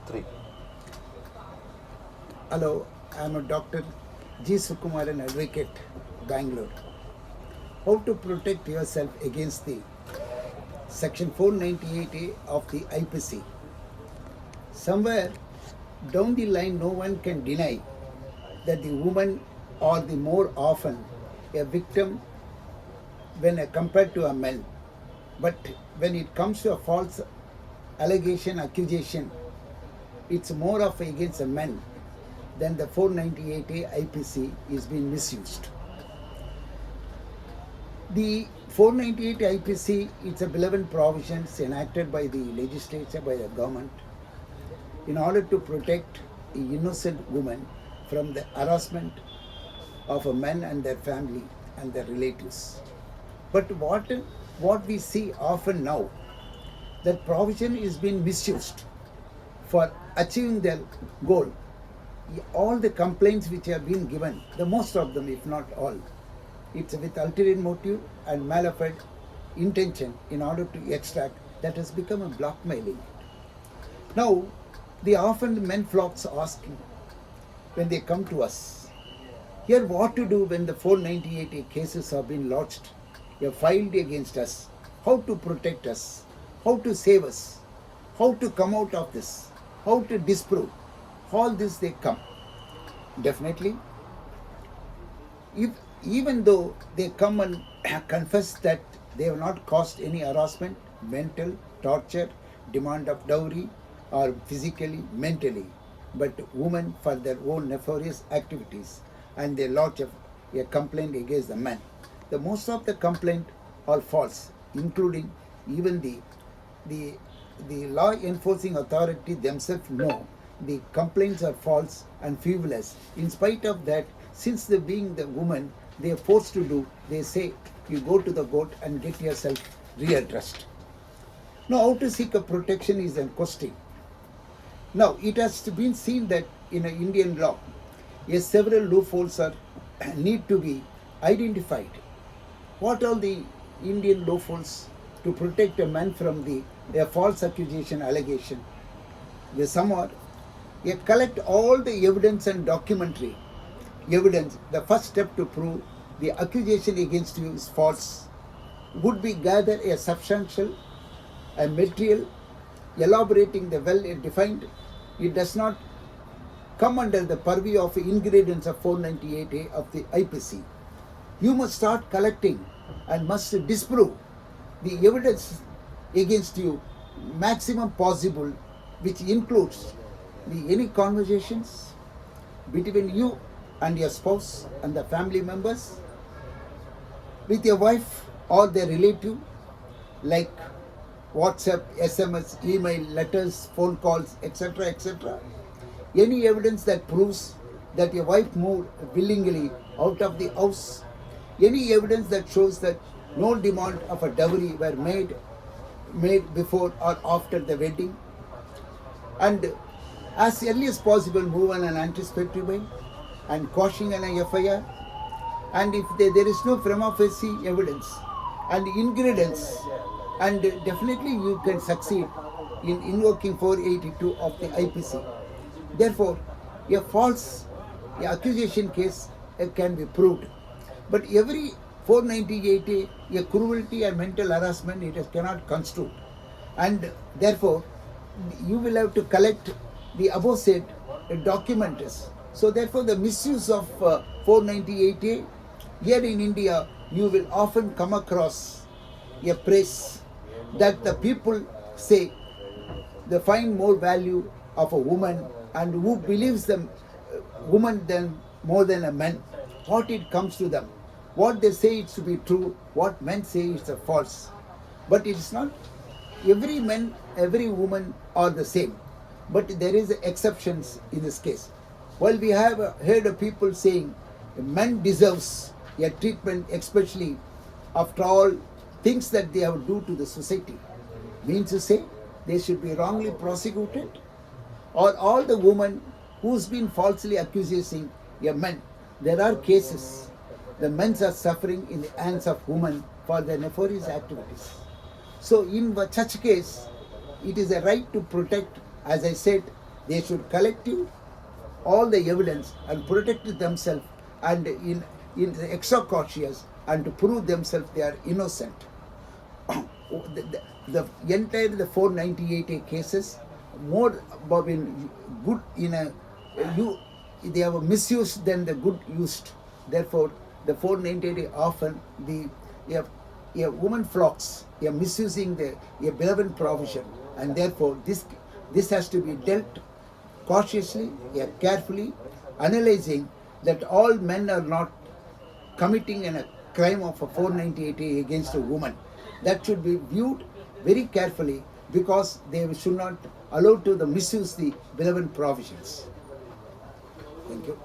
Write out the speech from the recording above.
Three. Hello, I am a Dr. G. Sukumaran, advocate, Bangalore. How to protect yourself against the Section 498A of the IPC? Somewhere down the line, no one can deny that the woman are the more often a victim when compared to a man. But when it comes to a false allegation, accusation, it's more of against a man than the 498A IPC is being misused. The 498 IPC is a beloved provisions enacted by the legislature, by the government, in order to protect a innocent woman from the harassment of a man and their family and their relatives. But what we see often now, that provision is being misused for achieving their goal. All the complaints which have been given, the most of them, if not all, it's with ulterior motive and malafide intention in order to extract, that has become a blackmailing. Now, the often men flocks asking when they come to us, here what to do when the 498 cases have been lodged, have filed against us, how to protect us, how to save us, how to come out of this, how to disprove. All this they come. Definitely, if even though they come and confess that they have not caused any harassment, mental, torture, demand of dowry, or physically, mentally, but women for their own nefarious activities, and they lodge a complaint against the man. The most of the complaint are false, including even the law enforcing authority themselves know the complaints are false and frivolous. In spite of that, since they being the woman, they are forced to do, they say, you go to the court and get yourself readdressed. Now, how to seek a protection is a question. Now, it has been seen that in Indian law, yes, several loopholes are need to be identified. What are the Indian loopholes to protect a man from a false accusation allegation? The some are, you collect all the evidence and documentary evidence. The first step to prove the accusation against you is false would be gather a substantial material elaborating the well-defined. It does not come under the purview of ingredients of 498A of the IPC. You must start collecting and must disprove the evidence against you maximum possible, which includes any conversations between you and your spouse and the family members, with your wife or their relative, like WhatsApp, SMS, email, letters, phone calls, etc., etc. Any evidence that proves that your wife moved willingly out of the house, any evidence that shows that no demand of a dowry were made before or after the wedding, and as early as possible move on an anticipatory bail and quashing an FIR. And if there is no prima facie evidence and ingredients, and definitely you can succeed in invoking 482 of the IPC. Therefore, a false accusation case can be proved. But every 498A, a cruelty and mental harassment, it cannot construe. And therefore, you will have to collect the above said documents. So therefore, the misuse of 498A, here in India, you will often come across a praise that the people say they find more value of a woman, and who believes the woman than more than a man. What it comes to them, what they say it's to be true, what men say it's a false. But it's not. Every man, every woman are the same, but there is exceptions in this case. While we have heard of people saying a man deserves a treatment, especially after all things that they have do to the society, means to say they should be wrongly prosecuted, or all the women who's been falsely accusing a man. There are cases the men are suffering in the hands of women for their nefarious activities. So in such case, it is a right to protect, as I said, They should collect all the evidence and protect themselves and in the extra cautious and to prove themselves they are innocent. The entire the 498A cases more about in good in a you they have a misused than the good used. Therefore, the 498A often a woman flocks, a misusing a beloved provision, and therefore this has to be dealt cautiously, carefully, analyzing that all men are not committing a crime of a 498A against a woman. That should be viewed very carefully because they should not allow to the misuse the beloved provisions. Thank you.